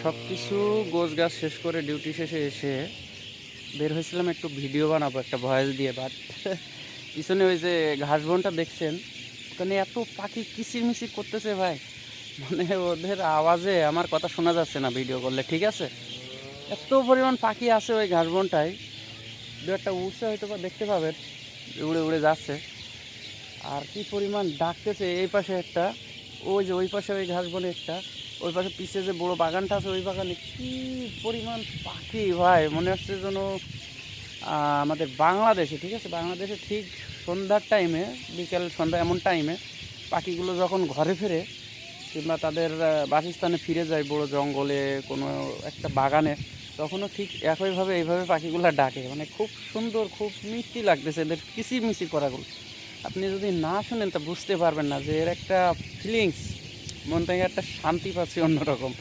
সব কিছু গোছগাছ শেষ করে ডিউটি শেষে এসে বের হয়েছিলাম একটু ভিডিও বানাবো, একটা ভয়েস দিয়ে। বাট পিছনে ওই যে ঘাস বনটা দেখছেন, ওখানে এত পাখি কিচিরমিচির করতেছে ভাই, মানে ওদের আওয়াজে আমার কথা শোনা যাচ্ছে না ভিডিও করলে, ঠিক আছে? এত পরিমাণ পাখি আছে ওই ঘাস বনটায়, দু একটা উড়ছে হয়তো বা দেখতে পাবেন, উড়ে উড়ে যাচ্ছে। আর কি পরিমাণ ডাকতেছে, এই পাশে একটা, ওই যে ওই পাশে ওই ঘাস বনে একটা, ওই পাশে পিছিয়ে যে বড় বাগানটা আছে ওই বাগানে কি পরিমাণ পাখি ভাই, মনে হচ্ছে যেন আমাদের বাংলাদেশে, ঠিক আছে, বাংলাদেশে ঠিক সন্ধ্যার টাইমে, বিকেল সন্ধ্যা এমন টাইমে পাখিগুলো যখন ঘরে ফেরে কিংবা তাদের বাসস্থানে ফিরে যায় বড় জঙ্গলে কোনো একটা বাগানে, তখনও ঠিক একইভাবে এইভাবে পাখিগুলো ডাকে। মানে খুব সুন্দর, খুব মিষ্টি লাগতেছে এদের কিচিরমিচির করাগুলো। আপনি যদি না শুনেন তা বুঝতে পারবেন না যে এর একটা ফিলিংস, মন থেকে একটা শান্তি পাচ্ছি অন্যরকম।